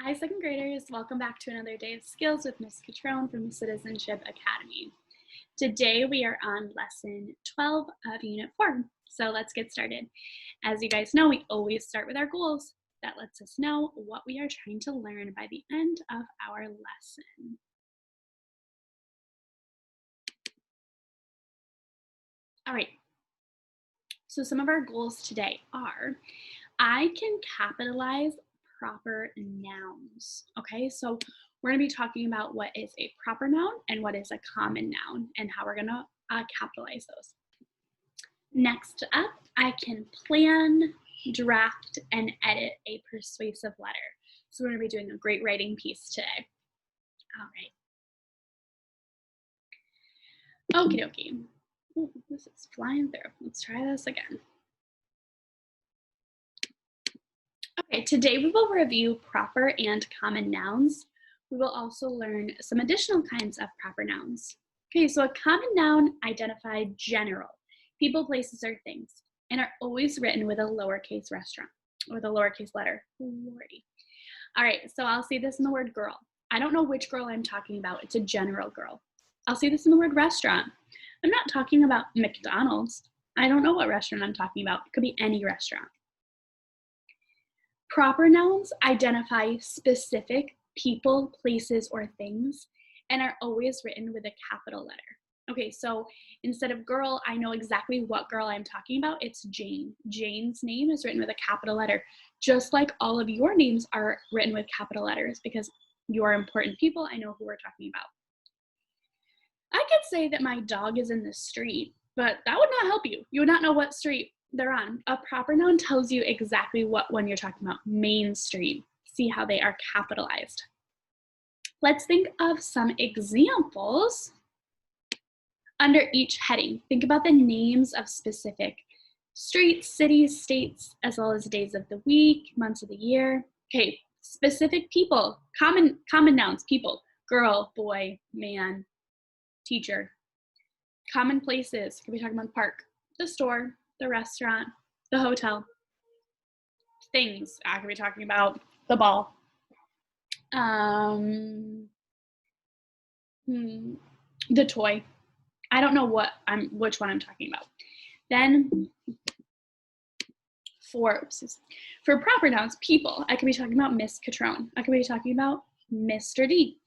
Hi, second graders. Welcome back to another day of skills with Miss Catrone from Citizenship Academy. Today we are on lesson 12 of Unit 4. So let's get started. As you guys know, we always start with our goals. That lets us know what we are trying to learn by the end of our lesson. All right. So some of our goals today are, I can capitalize proper nouns. Okay, so we're going to be talking about what is a proper noun and what is a common noun and how we're going to capitalize those. Next up, I can plan, draft, and edit a persuasive letter. So we're going to be doing a great writing piece today. All right. Okie dokie. Ooh, this is flying through. Let's try this again. Okay, today we will review proper and common nouns. We will also learn some additional kinds of proper nouns. Okay, so a common noun identifies general, people, places, or things, and are always written with a lowercase restaurant, with a lowercase letter. Lordy. All right, so I'll see this in the word girl. I don't know which girl I'm talking about. It's a general girl. I'll see this in the word restaurant. I'm not talking about McDonald's. I don't know what restaurant I'm talking about. It could be any restaurant. Proper nouns identify specific people, places, or things, and are always written with a capital letter. Okay, so instead of girl, I know exactly what girl I'm talking about. It's Jane. Jane's name is written with a capital letter, just like all of your names are written with capital letters because you're important people. I know who we're talking about. I could say that my dog is in the street, but that would not help you. You would not know what street they're on. A proper noun tells you exactly what one you're talking about. Main Street. See how they are capitalized. Let's think of some examples under each heading. Think about the names of specific streets, cities, states, as well as days of the week, months of the year. Okay, specific people, common nouns, people, girl, boy, man, teacher. Common places, could be talking about the park, the store, the restaurant, the hotel. Things, I could be talking about the ball. The toy. I don't know which one I'm talking about. Then for proper nouns, people, I could be talking about Miss Catrone. I could be talking about Mr. D.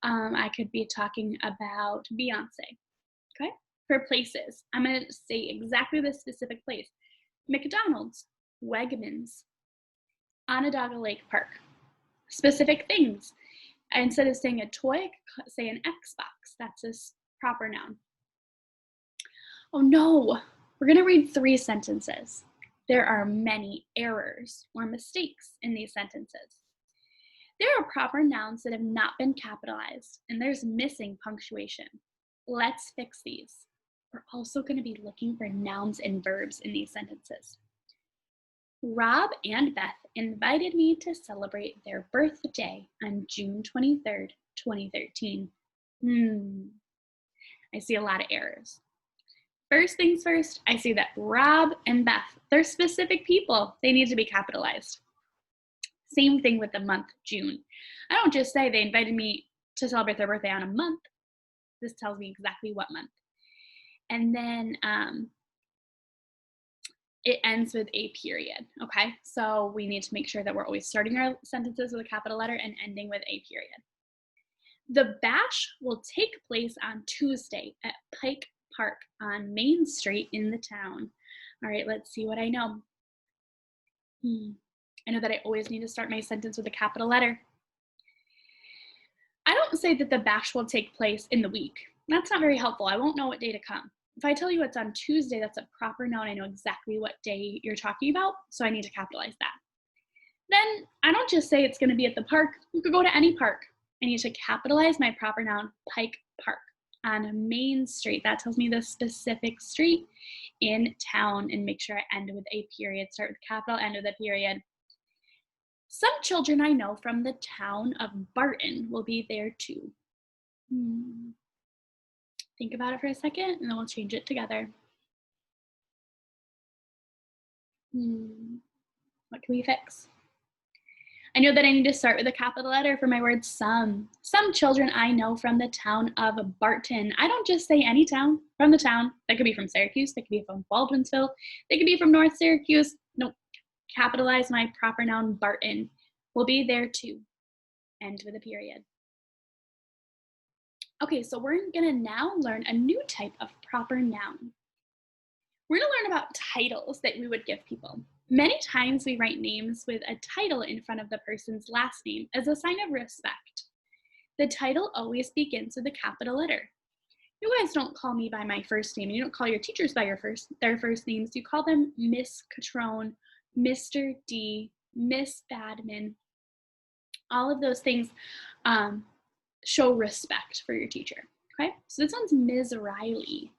I could be talking about Beyonce. Okay. For places, I'm going to say exactly the specific place. McDonald's, Wegmans, Onondaga Lake Park. Specific things. Instead of saying a toy, I could say an Xbox. That's a proper noun. Oh no, we're going to read 3 sentences. There are many errors or mistakes in these sentences. There are proper nouns that have not been capitalized, and there's missing punctuation. Let's fix these. We're also going to be looking for nouns and verbs in these sentences. Rob and Beth invited me to celebrate their birthday on June 23rd, 2013. I see a lot of errors. First things first, I see that Rob and Beth, they're specific people. They need to be capitalized. Same thing with the month June. I don't just say they invited me to celebrate their birthday on a month. This tells me exactly what month. And then it ends with a period, okay? So we need to make sure that we're always starting our sentences with a capital letter and ending with a period. The bash will take place on Tuesday at Pike Park on Main Street in the town. All right, let's see what I know. I know that I always need to start my sentence with a capital letter. I don't say that the bash will take place in the week. That's not very helpful. I won't know what day to come. If I tell you it's on Tuesday, that's a proper noun. I know exactly what day you're talking about, so I need to capitalize that. Then I don't just say it's going to be at the park. You could go to any park. I need to capitalize my proper noun, Pike Park, on Main Street. That tells me the specific street in town, and make sure I end with a period. Start with capital, end with a period. Some children I know from the town of Barton will be there too. Think about it for a second, and then we'll change it together. What can we fix? I know that I need to start with a capital letter for my word some. Some children I know from the town of Barton. I don't just say any town, from the town. That could be from Syracuse, that could be from Baldwinsville, they could be from North Syracuse. Nope, capitalize my proper noun Barton. Will be there too. End with a period. Okay, so we're gonna now learn a new type of proper noun. We're gonna learn about titles that we would give people. Many times we write names with a title in front of the person's last name as a sign of respect. The title always begins with a capital letter. You guys don't call me by my first name, and you don't call your teachers by their first names. You call them Miss Catrone, Mr. D, Miss Badman. All of those things show respect for your teacher. Okay, so this one's Ms. Riley.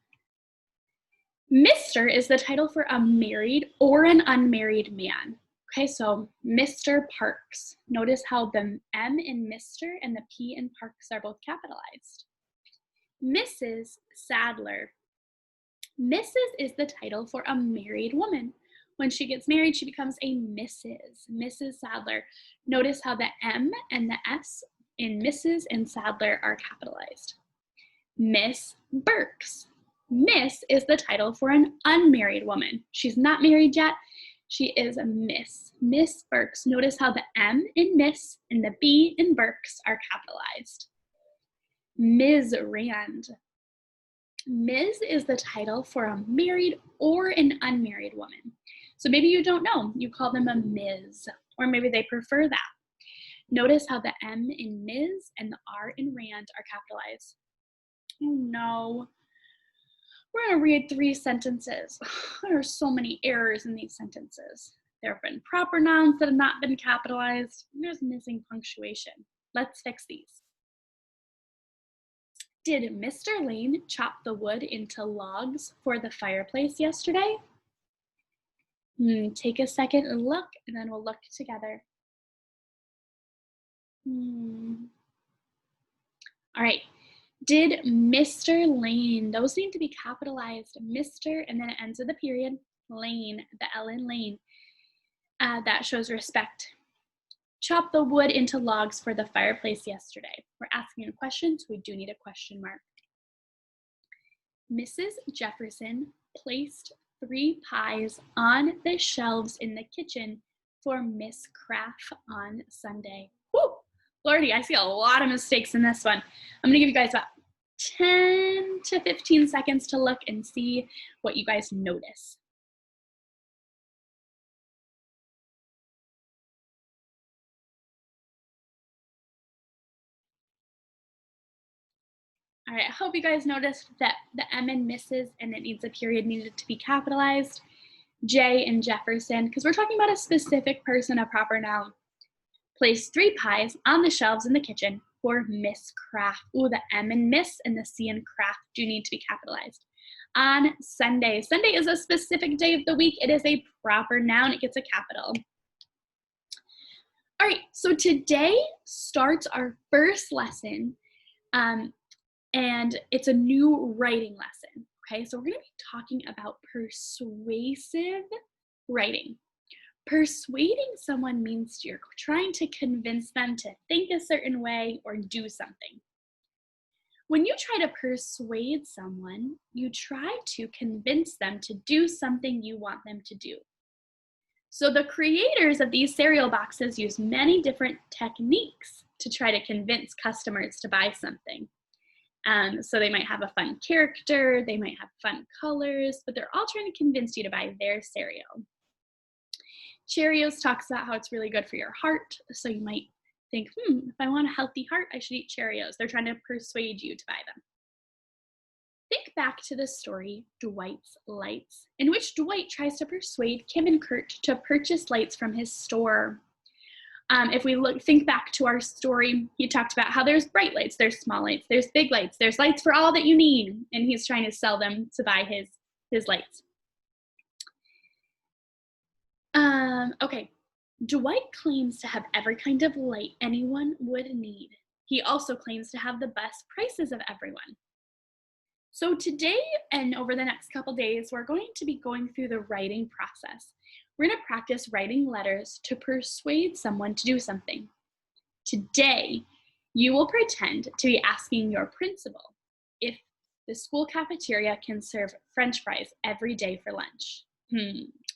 Mr. is the title for a married or an unmarried man. Okay, so Mr. Parks. Notice how the M in Mr. and the P in Parks are both capitalized. Mrs. Sadler. Mrs. is the title for a married woman. When she gets married, she becomes a Mrs. Sadler. Notice how the M and the S in Mrs. and Sadler are capitalized. Miss Burks. Miss is the title for an unmarried woman. She's not married yet. She is a Miss. Miss Burks. Notice how the M in Miss and the B in Burks are capitalized. Ms. Rand. Ms. is the title for a married or an unmarried woman. So maybe you don't know. You call them a Ms. Or maybe they prefer that. Notice how the M in Ms. and the R in Rand are capitalized. Oh no. We're going to read 3 sentences. There are so many errors in these sentences. There have been proper nouns that have not been capitalized. There's missing punctuation. Let's fix these. Did Mr. Lane chop the wood into logs for the fireplace yesterday? Take a second and look, and then we'll look together. All right. Did Mr. Lane, those need to be capitalized, Mr. and then it ends with a period, Lane, the L in Lane. That shows respect. Chop the wood into logs for the fireplace yesterday. We're asking a question, so we do need a question mark. Mrs. Jefferson placed 3 pies on the shelves in the kitchen for Miss Craft on Sunday. Woo! Lordy, I see a lot of mistakes in this one. I'm gonna give you guys about 10 to 15 seconds to look and see what you guys notice. All right, I hope you guys noticed that the M in Mrs. and it needs a period needed to be capitalized. J in Jefferson, because we're talking about a specific person, a proper noun. Place 3 pies on the shelves in the kitchen for Miss Craft. Ooh, the M in Miss and the C in Craft do need to be capitalized. On Sunday. Sunday is a specific day of the week. It is a proper noun. It gets a capital. All right, so today starts our first lesson, and it's a new writing lesson. Okay, so we're going to be talking about persuasive writing. Persuading someone means you're trying to convince them to think a certain way or do something. When you try to persuade someone, you try to convince them to do something you want them to do. So the creators of these cereal boxes use many different techniques to try to convince customers to buy something. So they might have a fun character, they might have fun colors, but they're all trying to convince you to buy their cereal. Cheerios talks about how it's really good for your heart. So you might think, if I want a healthy heart, I should eat Cheerios. They're trying to persuade you to buy them. Think back to the story, Dwight's Lights, in which Dwight tries to persuade Kim and Kurt to purchase lights from his store. If we think back to our story, he talked about how there's bright lights, there's small lights, there's big lights, there's lights for all that you need, and he's trying to sell them to buy his lights. Okay, Dwight claims to have every kind of light anyone would need. He also claims to have the best prices of everyone. So today and over the next couple days, we're going to be going through the writing process. We're going to practice writing letters to persuade someone to do something. Today, you will pretend to be asking your principal if the school cafeteria can serve French fries every day for lunch.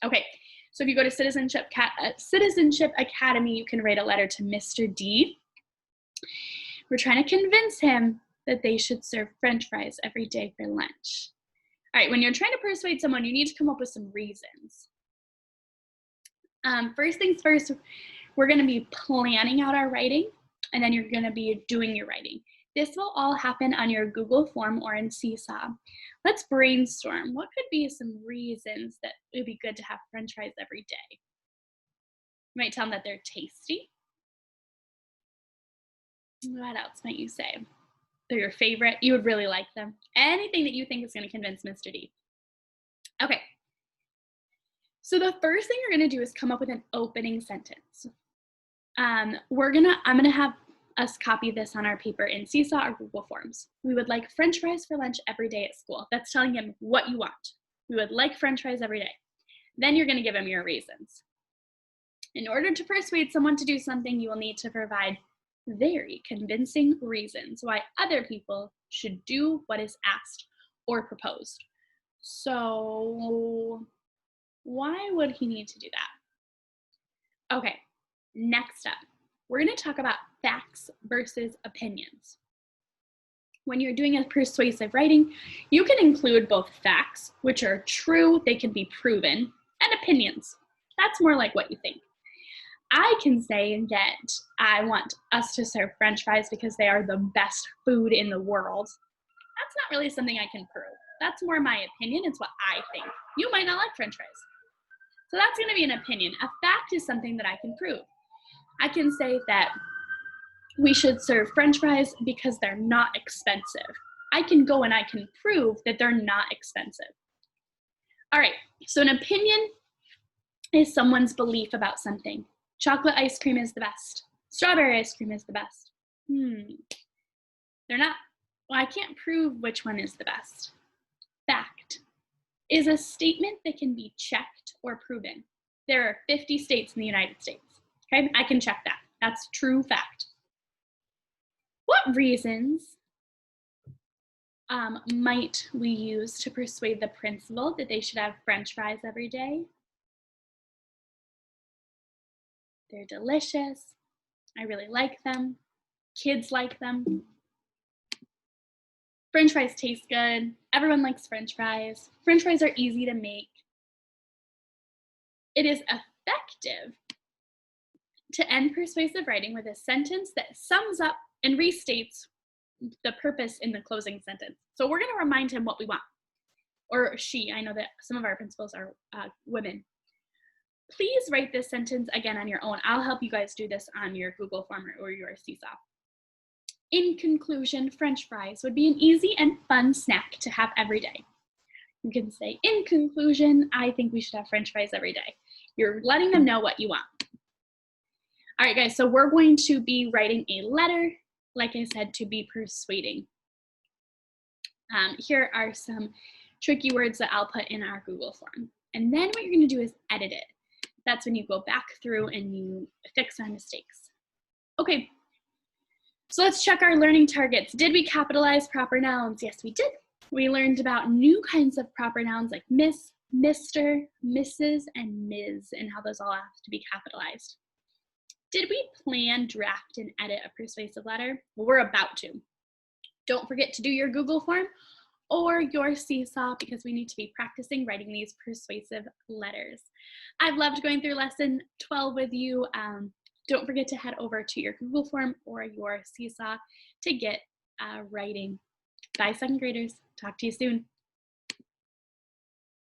Okay, so if you go to Citizenship Academy, you can write a letter to Mr. D. We're trying to convince him that they should serve French fries every day for lunch. All right, when you're trying to persuade someone, you need to come up with some reasons. First things first, we're going to be planning out our writing, and then you're going to be doing your writing. This will all happen on your Google form or in Seesaw. Let's brainstorm. What could be some reasons that it would be good to have French fries every day? You might tell them that they're tasty. What else might you say? They're your favorite. You would really like them. Anything that you think is going to convince Mr. D. Okay. So the first thing you're going to do is come up with an opening sentence. I'm going to have us copy this on our paper in Seesaw or Google Forms. We would like French fries for lunch every day at school. That's telling him what you want. We would like French fries every day. Then you're going to give him your reasons. In order to persuade someone to do something, you will need to provide very convincing reasons why other people should do what is asked or proposed. So why would he need to do that? Okay, next up, we're going to talk about facts versus opinions. When you're doing a persuasive writing, you can include both facts, which are true, they can be proven, and opinions. That's more like what you think. I can say that I want us to serve French fries because they are the best food in the world. That's not really something I can prove. That's more my opinion. It's what I think. You might not like French fries. So that's going to be an opinion. A fact is something that I can prove. I can say that we should serve French fries because they're not expensive. I can go and I can prove that they're not expensive. All right, so an opinion is someone's belief about something. Chocolate ice cream is the best. Strawberry ice cream is the best. They're not. Well, I can't prove which one is the best. Fact is a statement that can be checked or proven. There are 50 states in the United States. Okay, I can check that. That's true fact. What reasons might we use to persuade the principal that they should have French fries every day? They're delicious. I really like them. Kids like them. French fries taste good. Everyone likes French fries. French fries are easy to make. It is effective to end persuasive writing with a sentence that sums up and restates the purpose in the closing sentence. So we're going to remind him what we want. Or she. I know that some of our principals are women. Please write this sentence again on your own. I'll help you guys do this on your Google form or your Seesaw. In conclusion, French fries would be an easy and fun snack to have every day. You can say, in conclusion, I think we should have French fries every day. You're letting them know what you want. All right, guys, so we're going to be writing a letter, like I said, to be persuading. Here are some tricky words that I'll put in our Google form. And then what you're going to do is edit it. That's when you go back through and you fix our mistakes. Okay, so let's check our learning targets. Did we capitalize proper nouns? Yes, we did. We learned about new kinds of proper nouns like Miss, Mr., Mrs., and Ms., and how those all have to be capitalized. Did we plan, draft, and edit a persuasive letter? Well, we're about to. Don't forget to do your Google form or your Seesaw because we need to be practicing writing these persuasive letters. I've loved going through lesson 12 with you. Don't forget to head over to your Google form or your Seesaw to get writing. Bye, second graders. Talk to you soon.